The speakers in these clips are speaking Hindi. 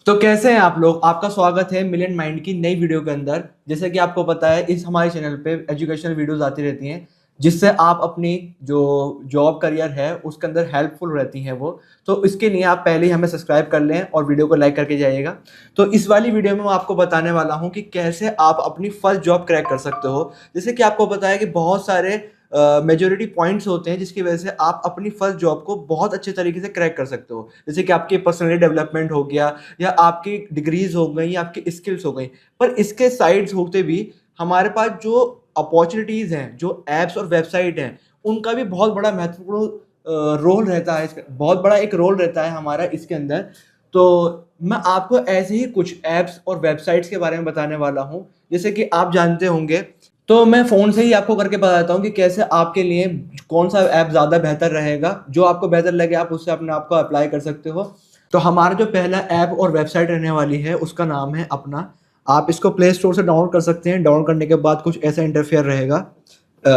तो कैसे हैं आप लोग। आपका स्वागत है मिलियन माइंड की नई वीडियो के अंदर। जैसे कि आपको पता है इस हमारे चैनल पे एजुकेशनल वीडियोस आती रहती हैं जिससे आप अपनी जो जॉब करियर है उसके अंदर हेल्पफुल रहती हैं वो। तो इसके लिए आप पहले ही हमें सब्सक्राइब कर लें और वीडियो को लाइक करके जाइएगा। तो इस वाली वीडियो में मैं आपको बताने वाला हूँ कि कैसे आप अपनी फर्स्ट जॉब क्रैक कर सकते हो। जैसे कि आपको पता है कि बहुत सारे मेजोरिटी पॉइंट्स होते हैं जिसकी वजह से आप अपनी फर्स्ट जॉब को बहुत अच्छे तरीके से क्रैक कर सकते हो। जैसे कि आपकी पर्सनली डेवलपमेंट हो गया या आपकी डिग्रीज हो गई या आपकी स्किल्स हो गई। पर इसके साइड्स होते भी हमारे पास जो अपॉर्चुनिटीज हैं, जो एप्स और वेबसाइट हैं, उनका भी बहुत बड़ा महत्वपूर्ण रोल रहता है। बहुत बड़ा एक रोल रहता है हमारा इसके अंदर। तो मैं आपको ऐसे ही कुछ एप्स और वेबसाइट्स के बारे में बताने वाला हूँ जैसे कि आप जानते होंगे। तो मैं फ़ोन से ही आपको करके बताता हूँ कि कैसे आपके लिए कौन सा ऐप ज़्यादा बेहतर रहेगा। जो आपको बेहतर लगे आप उससे अपने आप को अप्लाई कर सकते हो। तो हमारा जो पहला ऐप और वेबसाइट रहने वाली है उसका नाम है अपना। आप इसको प्ले स्टोर से डाउनलोड कर सकते हैं। डाउनलोड करने के बाद कुछ ऐसा इंटरफेयर रहेगा। अ,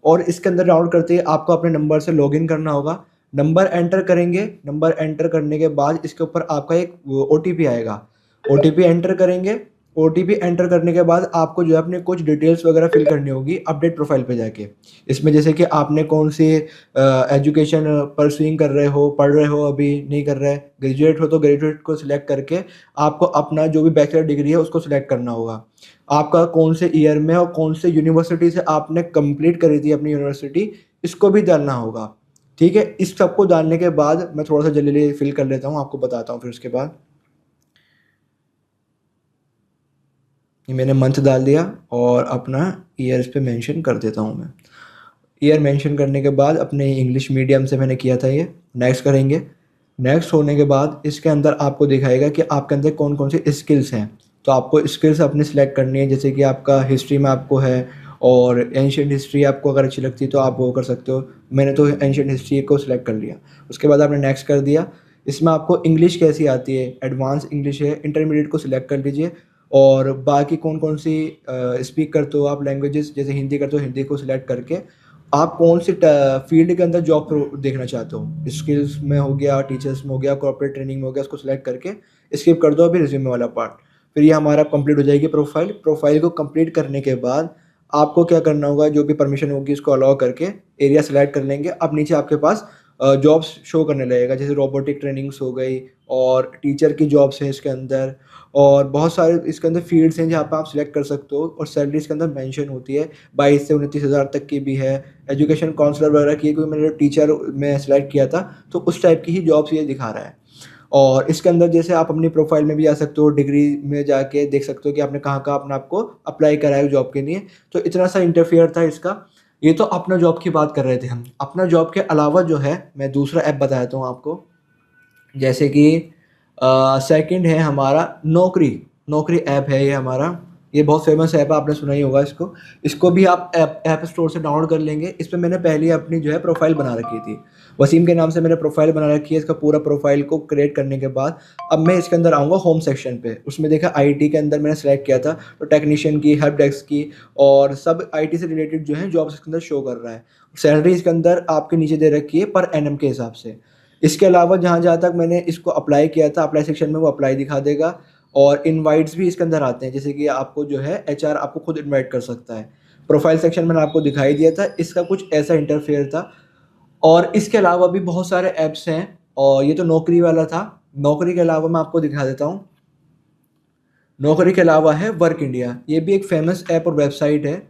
और इसके अंदर डाउनलोड करते ही आपको अपने नंबर से लॉगिन करना होगा। नंबर एंटर करेंगे। नंबर एंटर करने के बाद इसके ऊपर आपका एक ओटीपी आएगा। ओटीपी एंटर करेंगे। ओटीपी एंटर करने के बाद आपको जो है अपने कुछ डिटेल्स वगैरह फिल करनी होगी अपडेट प्रोफाइल पे जाके। इसमें जैसे कि आपने कौन सी एजुकेशन परस्यूइंग कर रहे हो, पढ़ रहे हो, अभी नहीं कर रहे, ग्रेजुएट हो तो ग्रेजुएट को सिलेक्ट करके आपको अपना जो भी बैचलर डिग्री है उसको सिलेक्ट करना होगा। आपका कौन से ईयर में और कौन से यूनिवर्सिटी से आपने कंप्लीट करी थी अपनी यूनिवर्सिटी, इसको भी डालना होगा। ठीक है, इस सबको डालने के बाद मैं थोड़ा सा जल्दी फिल कर लेता हूँ, आपको बताता हूँ फिर उसके बाद। ये मैंने मंथ डाल दिया और अपना ईयर इस पे मेंशन कर देता हूँ मैं। ईयर मेंशन करने के बाद अपने इंग्लिश मीडियम से मैंने किया था ये। नेक्स्ट करेंगे। नेक्स्ट होने के बाद इसके अंदर आपको दिखाएगा कि आपके अंदर कौन कौन सी स्किल्स हैं। तो आपको स्किल्स अपनी सिलेक्ट करनी है। जैसे कि आपका हिस्ट्री में आपको है और एंशियंट हिस्ट्री आपको अगर अच्छी लगती है तो आप वो कर सकते हो। मैंने तो एंशियंट हिस्ट्री को सिलेक्ट कर लिया। उसके बाद आपने नेक्स्ट कर दिया। इसमें आपको इंग्लिश कैसी आती है, एडवांस इंग्लिश है, इंटरमीडिएट को सिलेक्ट कर लीजिए। और बाकी कौन कौन सी स्पीक करते हो आप लैंग्वेजेस, जैसे हिंदी करते हो हिंदी को सिलेक्ट करके आप कौन सी फील्ड के अंदर जॉब देखना चाहते हो। स्किल्स में हो गया, टीचर्स में हो गया, कॉर्पोरेट ट्रेनिंग में हो गया, उसको सिलेक्ट करके स्किप कर दो अभी रिज्यूमे वाला पार्ट। फिर ये हमारा कंप्लीट हो जाएगी प्रोफाइल। प्रोफाइल को कंप्लीट करने के बाद आपको क्या करना होगा, जो भी परमिशन होगी उसको अलाउ करके एरिया सेलेक्ट कर लेंगे। अब नीचे आपके पास जॉब्स शो करने लगेगा, जैसे रोबोटिक ट्रेनिंग्स हो गई और टीचर की जॉब्स हैं इसके अंदर। और बहुत सारे इसके अंदर फील्ड्स हैं जहाँ पे आप सिलेक्ट कर सकते हो और सैलरी इसके अंदर मेंशन होती है। 22 से 29 हज़ार तक की भी है। एजुकेशन काउंसलर वगैरह की, क्योंकि मैंने टीचर में सेलेक्ट किया था तो उस टाइप की ही जॉब्स ये दिखा रहा है। और इसके अंदर जैसे आप अपनी प्रोफाइल में भी जा सकते हो, डिग्री में जाके देख सकते हो कि आपने कहाँ कहाँ अपने आप को अप्लाई करा है जॉब के लिए। तो इतना सा इंटरफेयर था इसका। ये तो अपना जॉब की बात कर रहे थे हम। अपना जॉब के अलावा जो है मैं दूसरा ऐप बताता हूँ आपको। जैसे कि सेकंड है हमारा नौकरी। नौकरी ऐप है ये हमारा। ये बहुत फेमस ऐप है, आपने सुना ही होगा इसको। इसको भी आप ऐप स्टोर से डाउनलोड कर लेंगे। इस पे मैंने पहले ही अपनी जो है प्रोफाइल बना रखी थी। वसीम के नाम से मैंने प्रोफाइल बना रखी है। इसका पूरा प्रोफाइल को क्रिएट करने के बाद अब मैं इसके अंदर आऊँगा होम सेक्शन पे। उसमें देखा आईटी के अंदर मैंने सेलेक्ट किया था तो टेक्नीशियन की, हेल्प डेस्क की और सब आईटी से रिलेटेड जो है जॉब्स इसके अंदर शो कर रहा है। सैलरी इसके अंदर आपके नीचे दे रखी है पर एनएम के हिसाब से। इसके अलावा जहाँ जहाँ तक मैंने इसको अप्लाई किया था, अप्लाई सेक्शन में वो अप्लाई दिखा देगा। और इनवाइट्स भी इसके अंदर आते हैं, जैसे कि आपको जो है एचआर आपको खुद इनवाइट कर सकता है। प्रोफाइल सेक्शन मैंने आपको दिखाई दिया था, इसका कुछ ऐसा इंटरफेयर था। और इसके अलावा भी बहुत सारे ऐप्स हैं और ये तो नौकरी वाला था। नौकरी के अलावा मैं आपको दिखा देता हूँ। नौकरी के अलावा है वर्क इंडिया। ये भी एक फेमस ऐप और वेबसाइट है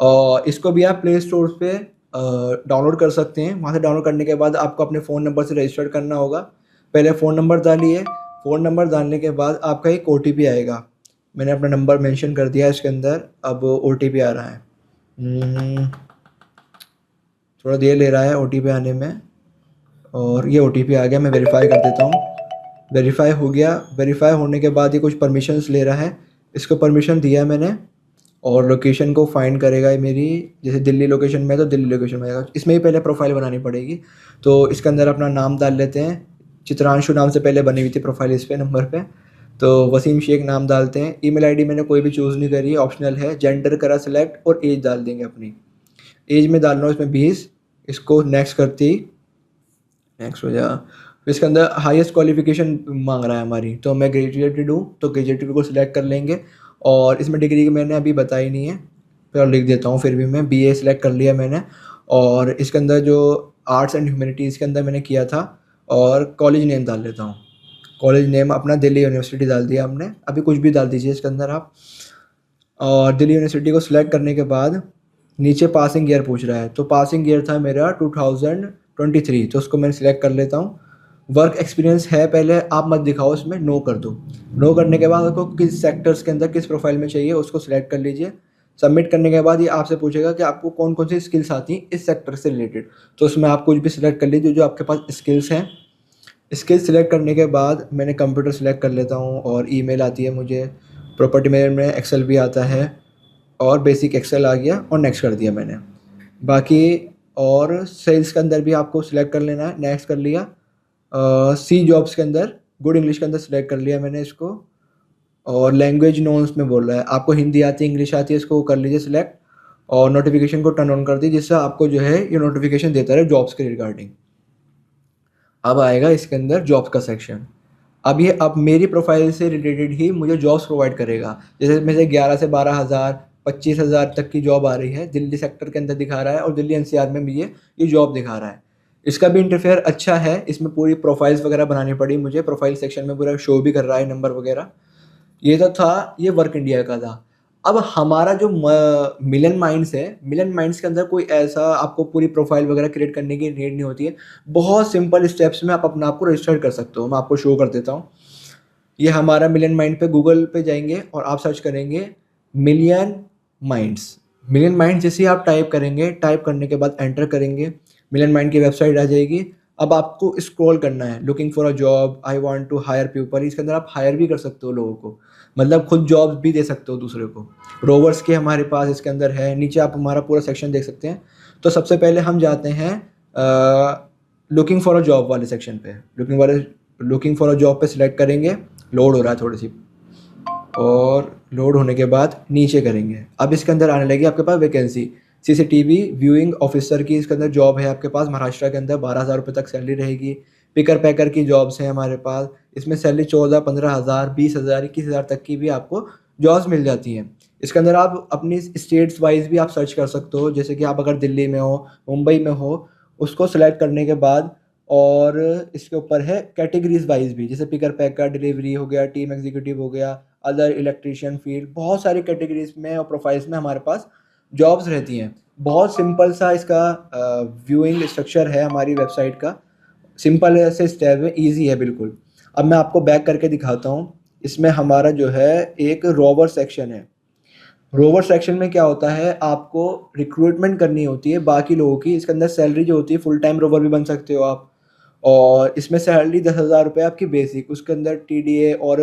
और इसको भी आप प्ले स्टोर पे डाउनलोड कर सकते हैं। वहाँ से डाउनलोड करने के बाद आपको अपने फ़ोन नंबर से रजिस्टर करना होगा। पहले फ़ोन नंबर डालिए। फ़ोन नंबर डालने के बाद आपका एक ओटीपी आएगा। मैंने अपना नंबर मेंशन कर दिया इसके अंदर। अब ओटीपी आ रहा है। थोड़ा देर ले रहा है ओटीपी आने में। और ये ओटीपी आ गया, मैं वेरीफाई कर देता हूँ। वेरीफाई हो गया। वेरीफाई होने के बाद ये कुछ परमिशंस ले रहा है। इसको परमिशन दिया मैंने। और लोकेशन को फाइंड करेगा ये मेरी, जैसे दिल्ली लोकेशन में है तो दिल्ली लोकेशन में आएगा। इसमें ही पहले प्रोफाइल बनानी पड़ेगी। तो इसके अंदर अपना नाम डाल लेते हैं। चित्रांशु नाम से पहले बनी हुई थी प्रोफाइल इस पे नंबर पे। तो वसीम शेख नाम डालते हैं। ईमेल आईडी मैंने कोई भी चूज़ नहीं करी है, ऑप्शनल है। जेंडर करा सिलेक्ट और एज डाल देंगे अपनी। एज में डालना हो इसमें 20। इसको नेक्स्ट करती, नेक्स्ट हो जा। तो इसके अंदर हाईएस्ट क्वालिफिकेशन मांग रहा है हमारी, तो मैं ग्रेजुएटेड हूँ तो ग्रेजुएटेड को सिलेक्ट कर लेंगे। और इसमें डिग्री की मैंने अभी बताई नहीं है, तो लिख देता हूँ फिर भी मैं बीए सिलेक्ट कर लिया मैंने। और इसके अंदर जो आर्ट्स एंड ह्यूमैनिटीज़ के अंदर मैंने किया था, और कॉलेज नेम डाल देता हूँ। कॉलेज नेम अपना दिल्ली यूनिवर्सिटी डाल दिया हमने, अभी कुछ भी डाल दीजिए इसके अंदर आप। और दिल्ली यूनिवर्सिटी को सिलेक्ट करने के बाद नीचे पासिंग ईयर पूछ रहा है, तो पासिंग ईयर था मेरा 2023, तो उसको मैं सिलेक्ट कर लेता हूँ। वर्क एक्सपीरियंस है पहले आप मत दिखाओ, इसमें नो कर दो। नो करने के बाद आपको किस सेक्टर्स के अंदर किस प्रोफाइल में चाहिए उसको सिलेक्ट कर लीजिए। सबमिट करने के बाद ये आपसे पूछेगा कि आपको कौन कौन सी स्किल्स आती हैं इस सेक्टर से रिलेटेड, तो उसमें आप कुछ भी सिलेक्ट कर लीजिए जो आपके पास स्किल्स हैं। स्किल्स सिलेक्ट करने के बाद मैंने कंप्यूटर सिलेक्ट कर लेता हूँ, और ईमेल आती है मुझे, प्रॉपर्टी मैनेजमेंट में एक्सेल भी आता है, और बेसिक एक्सेल आ गया, और नेक्स्ट कर दिया मैंने। बाकी और सेल्स के अंदर भी आपको सिलेक्ट कर लेना है, नेक्स्ट कर लिया। सी जॉब्स के अंदर गुड इंग्लिश के अंदर सिलेक्ट कर लिया मैंने इसको। और लैंग्वेज नॉन्स में बोल रहा है, आपको हिंदी आती है इंग्लिश आती है, इसको कर लीजिए सिलेक्ट। और नोटिफिकेशन को टर्न ऑन कर दीजिए, जिससे आपको जो है ये नोटिफिकेशन देता रहे जॉब्स के रिगार्डिंग। अब आएगा इसके अंदर जॉब्स का सेक्शन। अब मेरी प्रोफाइल से रिलेटेड ही मुझे जॉब्स प्रोवाइड करेगा। जैसे मेरे 11 से 12,000 25,000 तक की जॉब आ रही है, दिल्ली सेक्टर के अंदर दिखा रहा है, और दिल्ली एनसीआर में मुझे ये जॉब दिखा रहा है। इसका भी इंटरफेयर अच्छा है, इसमें पूरी प्रोफाइल्स वगैरह बनानी पड़ी मुझे, प्रोफाइल सेक्शन में पूरा शो भी कर रहा है नंबर वगैरह। ये तो था, ये वर्क इंडिया का था। अब हमारा जो मिलन माइंड्स है, मिलन माइंड्स के अंदर कोई ऐसा आपको पूरी प्रोफाइल वगैरह क्रिएट करने की नीड नहीं होती है। बहुत सिंपल स्टेप्स में आप अपने आप को रजिस्टर कर सकते हो, मैं आपको शो कर देता हूँ। ये हमारा मिलियन माइंड पे गूगल पे जाएंगे और आप सर्च करेंगे मिलियन माइंड्स। मिलियन माइंड जैसे ही आप टाइप करेंगे, टाइप करने के बाद एंटर करेंगे, मिलियन माइंड की वेबसाइट आ जाएगी। अब आपको स्क्रॉल करना है, looking for a job, I want to hire people, इसके अंदर आप हायर भी कर सकते हो लोगों को, मतलब खुद जॉब्स भी दे सकते हो दूसरे को। रोवर्स के हमारे पास इसके अंदर है, नीचे आप हमारा पूरा सेक्शन देख सकते हैं। तो सबसे पहले हम जाते हैं लुकिंग फॉर अ जॉब वाले सेक्शन पे। लुकिंग फॉर अ जॉब पे सिलेक्ट करेंगे, लोड हो रहा है थोड़ी सी, और लोड होने के बाद नीचे करेंगे। अब इसके अंदर आने लगी आपके पास वैकेंसी, सीसीटीवी व्यूइंग ऑफिसर की इसके अंदर जॉब है आपके पास, महाराष्ट्र के अंदर 12,000 रुपये तक सैलरी रहेगी। पिकर पैकर की जॉब्स हैं हमारे पास, इसमें सैलरी 14, 15,000, 20,000, 21,000 तक की भी आपको जॉब्स मिल जाती हैं। इसके अंदर आप अपनी स्टेट्स वाइज भी आप सर्च कर सकते हो, जैसे कि आप अगर दिल्ली में हो, मुंबई में हो, उसको सेलेक्ट करने के बाद, और इसके ऊपर है कैटेगरीज वाइज भी, जैसे पिकर पैकर, डिलीवरी हो गया, टीम एग्जीक्यूटिव हो गया, अदर इलेक्ट्रिशियन फील्ड, बहुत सारी कैटेगरीज में और प्रोफाइल्स में हमारे पास जॉब्स रहती हैं। बहुत सिंपल सा इसका व्यूइंग स्ट्रक्चर है हमारी वेबसाइट का, सिंपल से स्टेप है, ईजी है बिल्कुल। अब मैं आपको बैक करके दिखाता हूँ। इसमें हमारा जो है एक रोवर सेक्शन है। रोवर सेक्शन में क्या होता है, आपको रिक्रूटमेंट करनी होती है बाकी लोगों की। इसके अंदर सैलरी जो होती है, फुल टाइम रोवर भी बन सकते हो आप, और इसमें सैलरी 10,000 रुपये आपकी बेसिक, उसके अंदर टीडीए और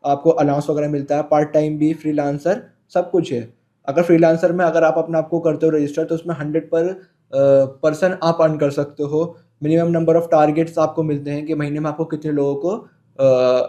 आपको अलाउंस वगैरह मिलता है, पार्ट टाइम भी, फ्रीलांसर सब कुछ है। अगर फ्रीलांसर में अगर आप अपने आप को करते हो रजिस्टर, तो उसमें 100% आप अर्न कर सकते हो। मिनिमम नंबर ऑफ टारगेट्स आपको मिलते हैं कि महीने में आपको कितने लोगों को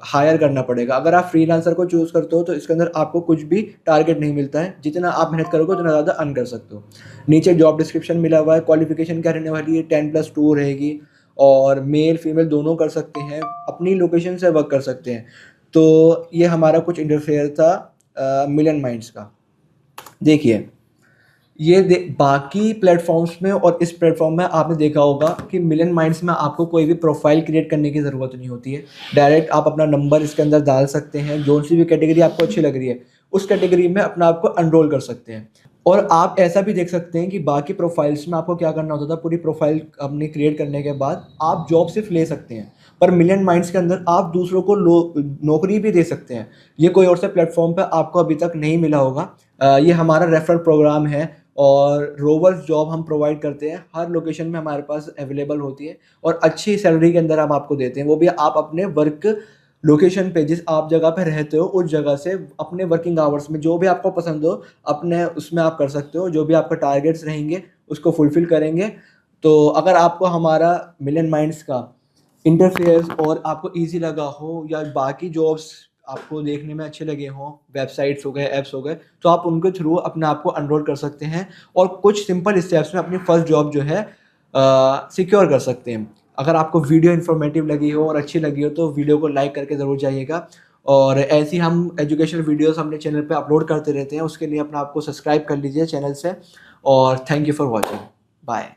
हायर करना पड़ेगा। अगर आप फ्रीलांसर को चूज़ करते हो तो इसके अंदर आपको कुछ भी टारगेट नहीं मिलता है, जितना आप मेहनत करोगे उतना ज़्यादा अर्न कर सकते हो। नीचे जॉब डिस्क्रिप्शन मिला हुआ है, क्वालिफिकेशन क्या रहने वाली है, 10+2 रहेगी, और मेल फीमेल दोनों कर सकते हैं, अपनी लोकेशन से वर्क कर सकते हैं। तो ये हमारा कुछ इंटरफेयर था मिलियन माइंड्स का। देखिए, बाकी प्लेटफॉर्म्स में और इस प्लेटफॉर्म में आपने देखा होगा कि मिलियन माइंड्स में आपको कोई भी प्रोफाइल क्रिएट करने की ज़रूरत नहीं होती है। डायरेक्ट आप अपना नंबर इसके अंदर डाल सकते हैं, जो सी भी कैटेगरी आपको अच्छी लग रही है उस कैटेगरी में अपना आपको एनरोल कर सकते हैं। और आप ऐसा भी देख सकते हैं कि बाकी प्रोफाइल्स में आपको क्या करना होता था, पूरी प्रोफाइल अपनी क्रिएट करने के बाद आप जॉब सिर्फ ले सकते हैं, पर मिलियन माइंड्स के अंदर आप दूसरों को नौकरी भी दे सकते हैं। ये कोई और से प्लेटफॉर्म पर आपको अभी तक नहीं मिला होगा। ये हमारा रेफरल प्रोग्राम है, और रोवर्स जॉब हम प्रोवाइड करते हैं, हर लोकेशन में हमारे पास अवेलेबल होती है, और अच्छी सैलरी के अंदर हम आपको देते हैं, वो भी आप अपने वर्क लोकेशन पे, जिस आप जगह पे रहते हो उस जगह से अपने वर्किंग आवर्स में जो भी आपको पसंद हो अपने उसमें आप कर सकते हो, जो भी आपका टारगेट्स रहेंगे उसको फुलफिल करेंगे। तो अगर आपको हमारा मिलियन माइंड्स का इंटरफेस और आपको ईजी लगा हो, या बाकी जॉब्स आपको देखने में अच्छे लगे हों, वेबसाइट्स हो गए, ऐप्स हो गए, तो आप उनके थ्रू अपने आप को एनरोल कर सकते हैं, और कुछ सिंपल स्टेप्स में अपनी फर्स्ट जॉब जो है सिक्योर कर सकते हैं। अगर आपको वीडियो इन्फॉर्मेटिव लगी हो और अच्छी लगी हो तो वीडियो को लाइक करके ज़रूर जाइएगा। और ऐसी हम एजुकेशनल वीडियोस अपने चैनल पे अपलोड करते रहते हैं, उसके लिए अपना आपको सब्सक्राइब कर लीजिए चैनल से। और thank you for watching. Bye.